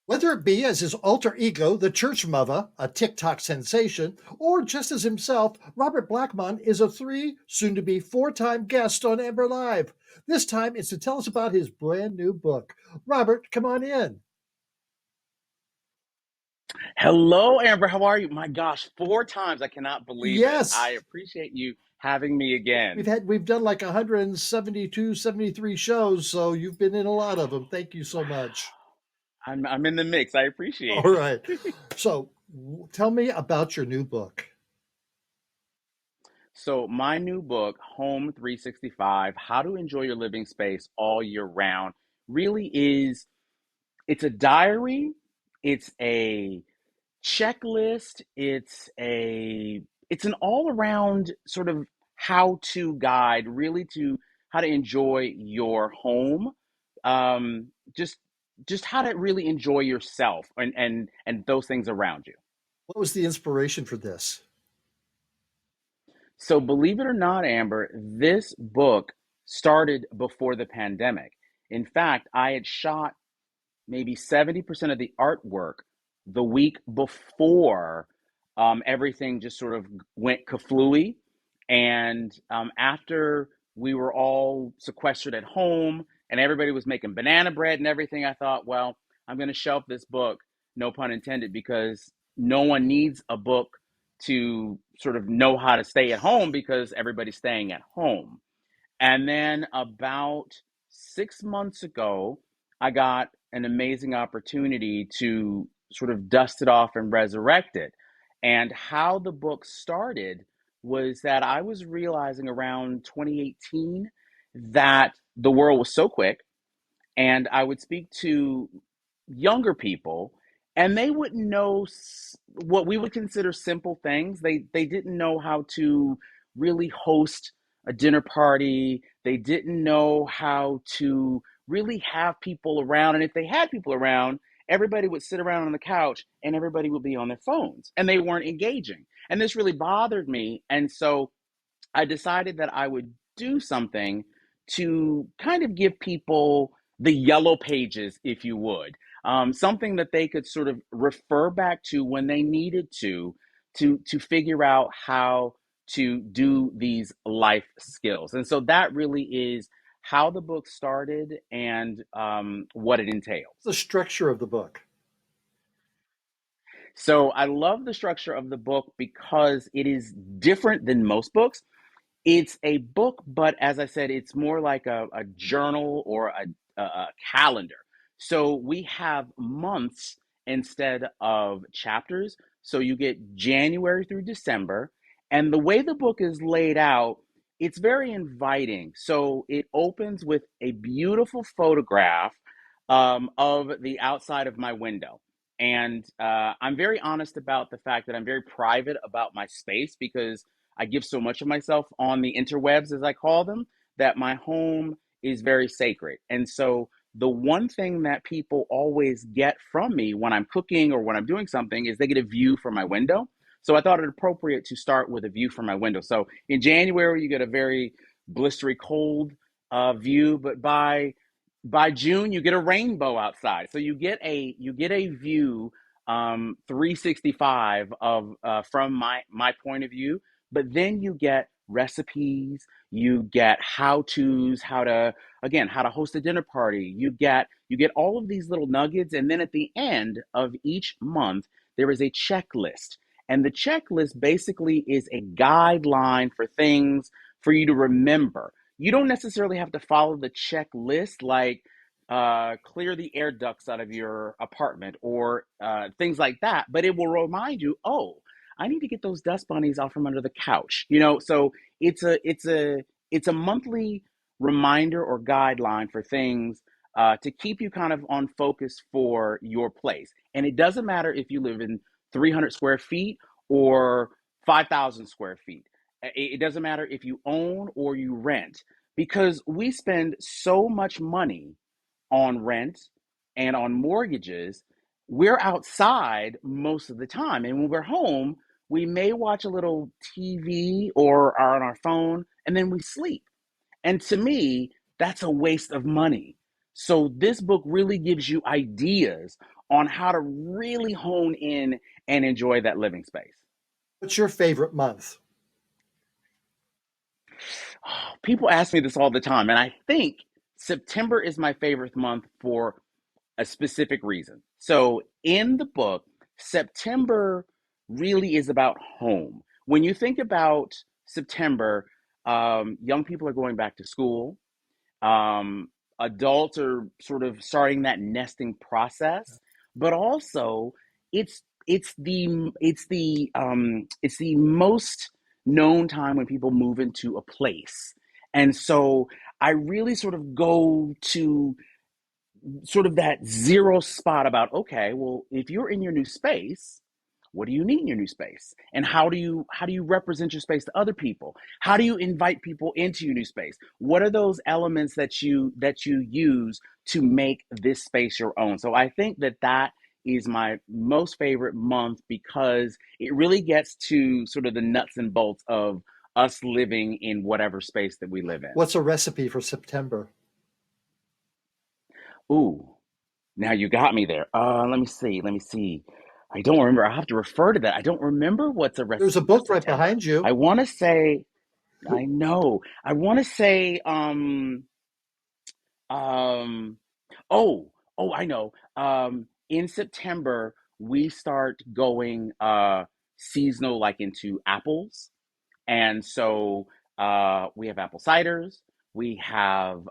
Whether it be as his alter ego, the church mother, a TikTok sensation, or just as himself, Robert Blackmon is a three, soon to be four-time guest on Amber Live. This time it's to tell us about his brand new book. Robert, come on in. Hello, Amber. How are you? My gosh, four times. I cannot believe it. I Yes, appreciate you having me again. we've done like 172, 73 shows, so you've been in a lot of them. Thank you so much. I'm in the mix. I All appreciate right. it. So tell me about your new book. So, my new book, Home 365: How to Enjoy Your Living Space All Year Round, really is it's a diary, it's a checklist, it's an all-around sort of how-to guide really to how to enjoy your home. Um, just just how to really enjoy yourself and those things around you. What was the inspiration for this? So believe it or not, Amber, this book started before the pandemic. In fact, I had shot maybe 70% of the artwork the week before everything just sort of went kaflooey. And after we were all sequestered at home and everybody was making banana bread and everything, I thought, well, I'm going to shelf this book, no pun intended, because no one needs a book to sort of know how to stay at home because everybody's staying at home. And then about 6 months ago, I got an amazing opportunity to sort of dust it off and resurrect it. And how the book started was that I was realizing around 2018 that the world was so quick, and I would speak to younger people, and they wouldn't know what we would consider simple things. They didn't know how to really host a dinner party. They didn't know how to really have people around, and if they had people around, everybody would sit around on the couch and everybody would be on their phones and they weren't engaging. And this really bothered me, and so I decided that I would do something to kind of give people the yellow pages, if you would, something that they could sort of refer back to when they needed to figure out how to do these life skills. And so that really is how the book started and what it entails. The structure of the book. So I love the structure of the book because it is different than most books. It's a book, but as I said, it's more like a journal or a calendar. So we have months instead of chapters. So you get January through December. And the way the book is laid out, it's very inviting. So it opens with a beautiful photograph of the outside of my window. And I'm very honest about the fact that I'm very private about my space because I give so much of myself on the interwebs, as I call them, that my home is very sacred. And so the one thing that people always get from me when I'm cooking or when I'm doing something is they get a view from my window. So I thought it appropriate to start with a view from my window. So in January, you get a very blistery cold view, but by June, you get a rainbow outside. So you get a view 365 of from my point of view, but then you get recipes, you get how to's, how to host a dinner party. You get all of these little nuggets, and then at the end of each month, there is a checklist. And the checklist basically is a guideline for things for you to remember. You don't necessarily have to follow the checklist like clear the air ducts out of your apartment or things like that, but it will remind you, oh, I need to get those dust bunnies off from under the couch. So it's a monthly reminder or guideline for things to keep you kind of on focus for your place. And it doesn't matter if you live in 300 square feet or 5,000 square feet. It doesn't matter if you own or you rent because we spend so much money on rent and on mortgages. We're outside most of the time. And when we're home, we may watch a little TV or are on our phone and then we sleep. And to me, that's a waste of money. So this book really gives you ideas on how to really hone in and enjoy that living space. What's your favorite month? People ask me this all the time, and I think September is my favorite month for a specific reason. So in the book, September really is about home. When you think about September, young people are going back to school. Um, Adults are sort of starting that nesting process, but also it's it's the most known time when people move into a place, and so I really sort of go to sort of that zero spot about, okay, well, if you're in your new space, what do you need in your new space, and how do you represent your space to other people? How do you invite people into your new space? What are those elements that you use to make this space your own? So I think that is my most favorite month because it really gets to sort of the nuts and bolts of us living in whatever space that we live in. What's a recipe for September? Ooh, now you got me there. Let me see. Let me see. I don't remember. I have to refer to that. I don't remember what's a There's a recipe for book right September. behind you. I want to say, I know. I want to say, um, oh, oh, I know. In September, we start going seasonal, like into apples. And so we have apple ciders. We have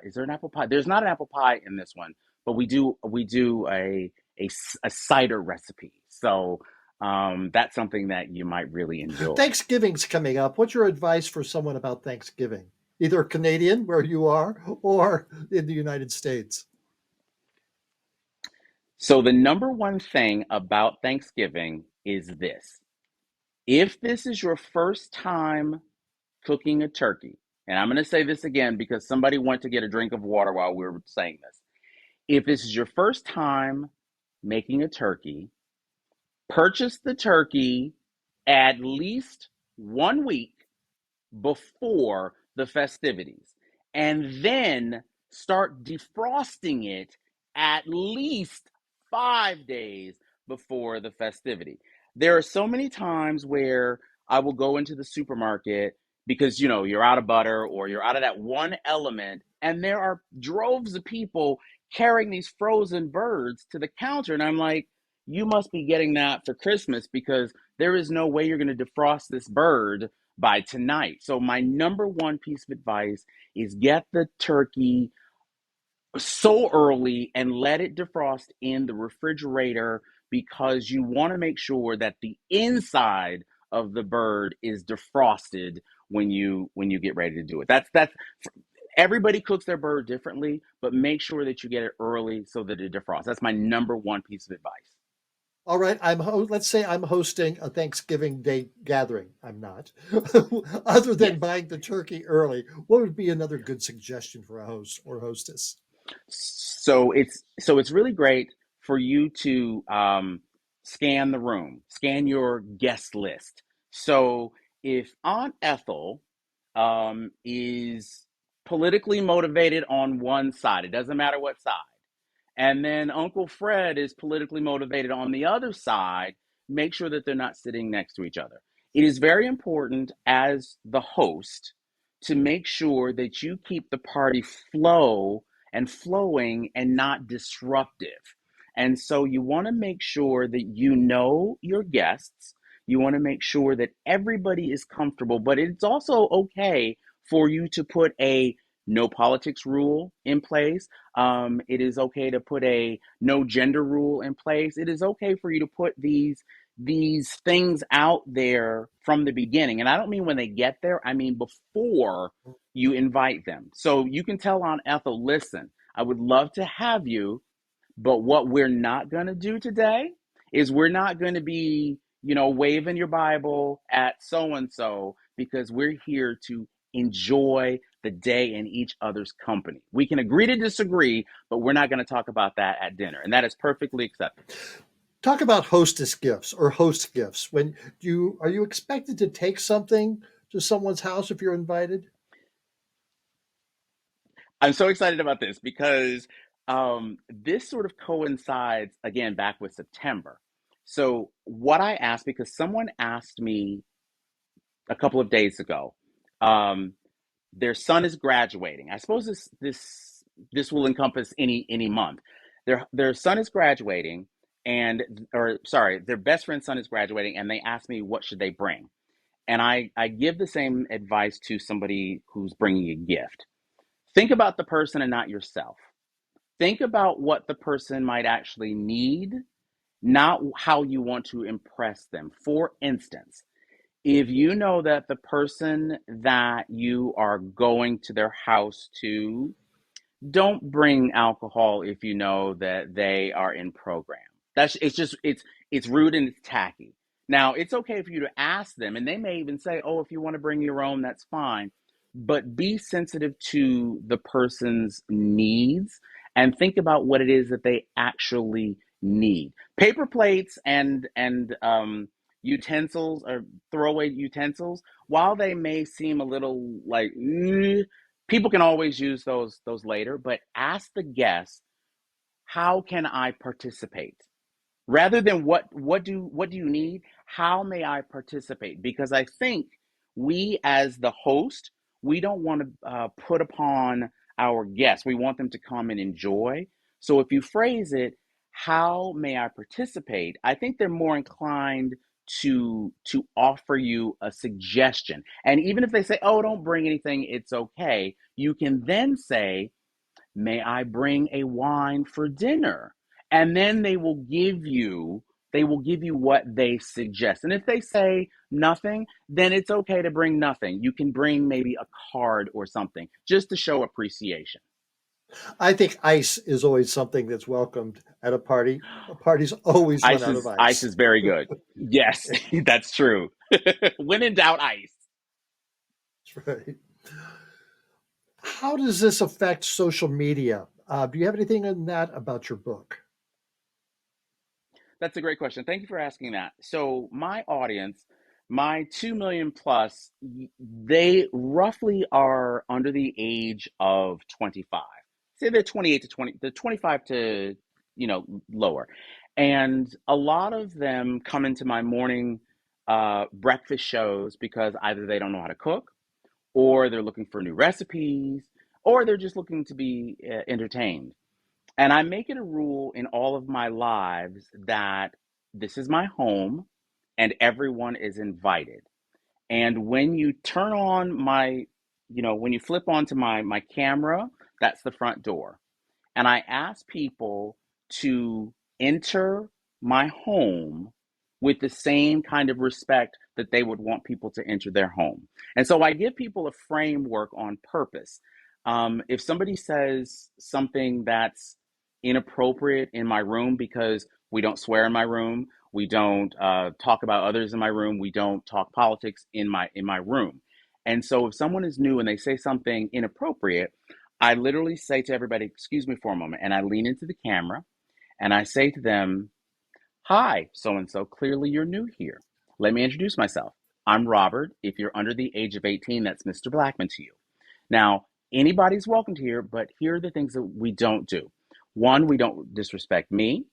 is there an apple pie? There's not an apple pie in this one, but we do a cider recipe. So that's something that you might really enjoy. Thanksgiving's coming up. What's your advice for someone about Thanksgiving? Either Canadian, where you are, or in the United States. So the number one thing about Thanksgiving is this. If this is your first time cooking a turkey, and I'm going to say this again because somebody went to get a drink of water while we were saying this. If this is your first time making a turkey, purchase the turkey at least 1 week before the festivities, and then start defrosting it at least 5 days before the festivity. There are so many times where I will go into the supermarket because you're out of butter or you're out of that one element, and there are droves of people carrying these frozen birds to the counter, and I'm like, you must be getting that for Christmas because there is no way you're going to defrost this bird by tonight. So my number one piece of advice is get the turkey so early and let it defrost in the refrigerator because you want to make sure that the inside of the bird is defrosted when you get ready to do it. That's everybody cooks their bird differently, but make sure that you get it early so that it defrosts. That's my number one piece of advice. All right, let's say I'm hosting a Thanksgiving Day gathering. I'm not. Other than Yes. buying the turkey early, what would be another good suggestion for a host or hostess? So it's really great for you to scan the room, scan your guest list. So if Aunt Ethel is politically motivated on one side, it doesn't matter what side, and then Uncle Fred is politically motivated on the other side, make sure that they're not sitting next to each other. It is very important as the host to make sure that you keep the party flow and flowing and not disruptive. And so you want to make sure that you know your guests. You want to make sure that everybody is comfortable, but it's also okay for you to put a no politics rule in place. It is okay to put a no gender rule in place. It is okay for you to put these things out there from the beginning. And I don't mean when they get there, I mean before you invite them. So you can tell Aunt Ethel, listen, I would love to have you, but what we're not going to do today is we're not going to be, waving your Bible at so and so because we're here to enjoy the day in each other's company. We can agree to disagree, but we're not going to talk about that at dinner. And that is perfectly acceptable. Talk about hostess gifts or host gifts. When you are you expected to take something to someone's house if you're invited? I'm so excited about this because This sort of coincides again back with September. So what I asked, because someone asked me a couple of days ago, um, their son is graduating. I suppose this will encompass any month. Their son is graduating, and or sorry, their best friend's son is graduating, and they asked me what should they bring. And I give the same advice to somebody who's bringing a gift. Think about the person and not yourself. Think about what the person might actually need, not how you want to impress them. For instance, if you know that the person that you are going to their house to, don't bring alcohol if you know that they are in program. That's it's just it's rude and it's tacky. Now, it's okay for you to ask them, and they may even say, "Oh, if you want to bring your own, that's fine." But be sensitive to the person's needs and think about what it is that they actually need. Paper plates and utensils or throwaway utensils, while they may seem a little like people can always use those later, but ask the guest, how can I participate? Rather than what do you need, how may I participate? Because I think we as the host, we don't want to put upon our guests. We want them to come and enjoy. So if you phrase it, how may I participate? I think they're more inclined to offer you a suggestion. And even if they say, "Oh, don't bring anything, it's okay," you can then say, "May I bring a wine for dinner?" And then they will give you what they suggest. And if they say nothing, then it's okay to bring nothing. You can bring maybe a card or something just to show appreciation. I think ice is always something that's welcomed at a party. Parties always run Ice out of is ice ice. is very good. Yes, that's true. When in doubt, ice. That's right. How does this affect social media? Do you have anything in that about your book? That's a great question. Thank you for asking that. So, my audience, my 2 million plus, they roughly are under the age of 25. Say they're 28 to 20, they're 25 to, lower. And a lot of them come into my morning breakfast shows because either they don't know how to cook, or they're looking for new recipes, or they're just looking to be entertained. And I make it a rule in all of my lives that this is my home and everyone is invited. And when you turn on when you flip onto my camera, that's the front door. And I ask people to enter my home with the same kind of respect that they would want people to enter their home. And so I give people a framework on purpose. If somebody says something that's inappropriate in my room, because we don't swear in my room, we don't talk about others in my room, we don't talk politics in my room. And so if someone is new and they say something inappropriate, I literally say to everybody, "Excuse me for a moment." And I lean into the camera and I say to them, "Hi, so and so. Clearly you're new here. Let me introduce myself. I'm Robert. If you're under the age of 18, that's Mr. Blackmon to you. Now, anybody's welcome to here, but here are the things that we don't do. One, we don't disrespect me.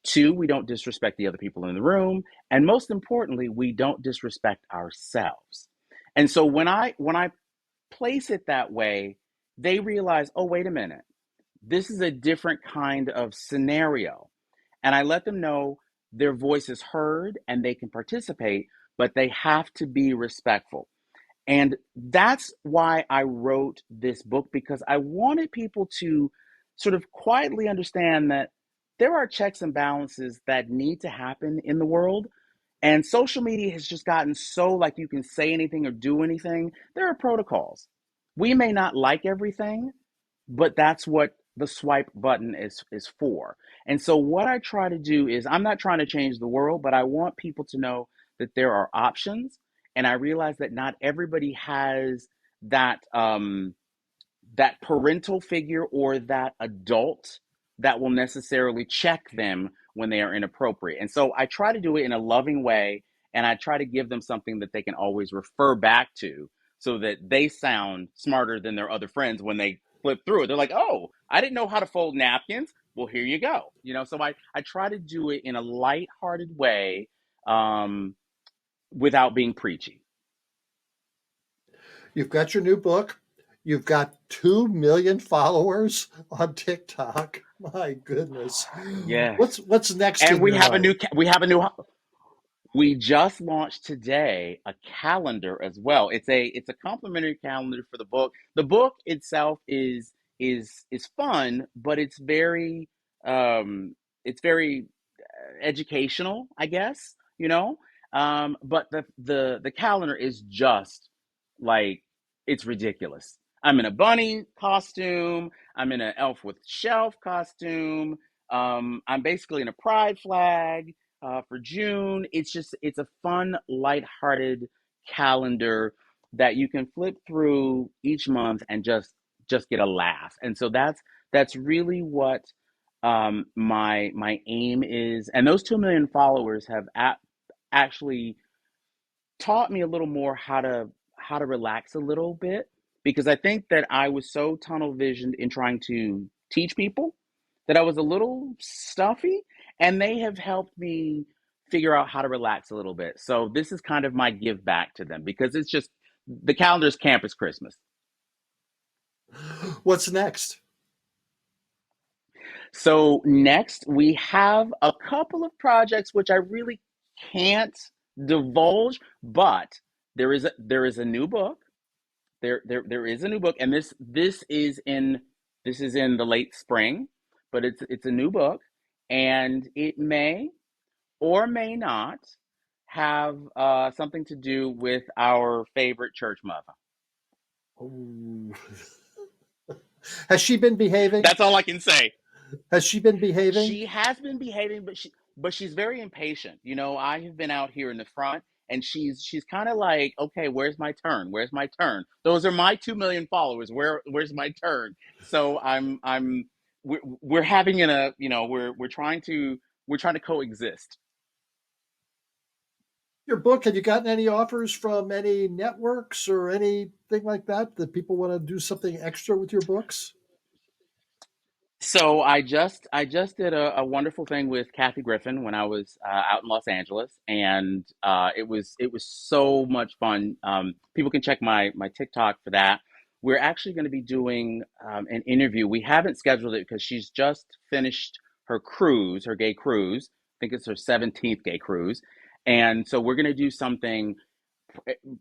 Two, we don't disrespect the other people in the room. And most importantly, we don't disrespect ourselves." And so when I place it that way, they realize, "Oh, wait a minute. This is a different kind of scenario." And I let them know their voice is heard and they can participate, but they have to be respectful. And that's why I wrote this book, because I wanted people to sort of quietly understand that there are checks and balances that need to happen in the world. And social media has just gotten so like you can say anything or do anything. There are protocols. We may not like everything, but that's what the swipe button is for. And so what I try to do is, I'm not trying to change the world, but I want people to know that there are options. And I realize that not everybody has that parental figure or that adult that will necessarily check them when they are inappropriate. And so I try to do it in a loving way, and I try to give them something that they can always refer back to, so that they sound smarter than their other friends when they flip through it. They're like, oh, I didn't know how to fold napkins. Well, here you go. So I try to do it in a lighthearted way, um, without being preachy. You've got your new book. You've got 2 million followers on TikTok. My goodness. Yes. What's next And in your life? we just launched today a calendar as well. It's a complimentary calendar for the book. The book itself is fun, but it's very educational, I guess, but the calendar is just like, it's ridiculous. I'm in a bunny costume. I'm in an elf with shelf costume. I'm basically in a pride flag for June. It's a fun, lighthearted calendar that you can flip through each month and just get a laugh. And so that's really what my aim is. And those 2 million followers have actually taught me a little more how to relax a little bit, because I think that I was so tunnel visioned in trying to teach people that I was a little stuffy, and they have helped me figure out how to relax a little bit. So this is kind of my give back to them, because it's just, the calendar's camp is Christmas. What's next? So next we have a couple of projects which I really can't divulge, but there is a new book. There is a new book, and this is in the late spring, but it's a new book, and it may or may not have something to do with our favorite church mother. Oh. Has she been behaving? That's all I can say. Has she been behaving? She has been behaving, but she's very impatient. I have been out here in the front, and she's kind of like, okay, where's my turn? Where's my turn? Those are my 2 million followers. Where's my turn? So we're having we're trying to coexist. Your book, have you gotten any offers from any networks or anything like that that people want to do something extra with your books? So I just did a wonderful thing with Kathy Griffin when I was out in Los Angeles, and it was so much fun. People can check my TikTok for that. We're actually going to be doing an interview. We haven't scheduled it because she's just finished her cruise, her gay cruise. I think it's her 17th gay cruise, and so we're going to do something.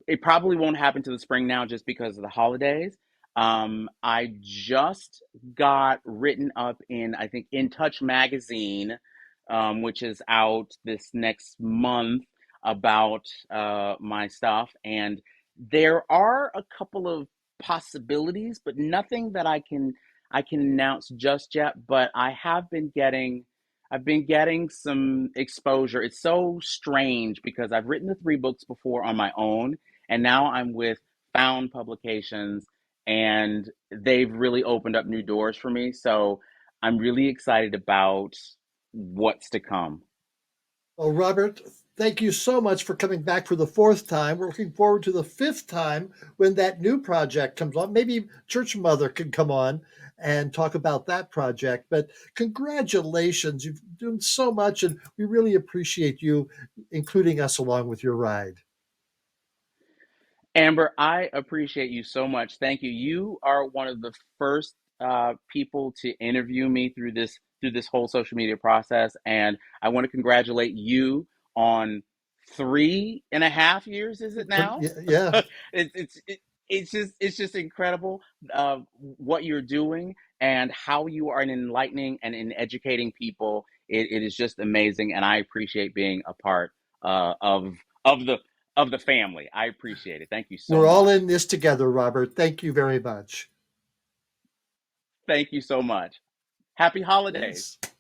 It probably won't happen to the spring now, just because of the holidays. I just got written up in, I think, In Touch magazine, which is out this next month, about my stuff. And there are a couple of possibilities, but nothing that I can announce just yet. But I've been getting some exposure. It's so strange because I've written the three books before on my own, and now I'm with Found Publications, and they've really opened up new doors for me. So I'm really excited about what's to come. Well, Robert, thank you so much for coming back for the fourth time. We're looking forward to the fifth time when that new project comes on. Maybe Church Mother can come on and talk about that project. But congratulations. You've done so much, and we really appreciate you including us along with your ride. Amber, I appreciate you so much. Thank you. You are one of the first people to interview me through this whole social media process, and I want to congratulate you on 3.5 years. Is it now? Yeah. It's just incredible, what you're doing and how you are in enlightening and in educating people. It is just amazing, and I appreciate being a part of the of the family. I appreciate it. Thank you so We're all in much. this together, Robert. Thank you very much. Thank you so much. Happy holidays. Yes.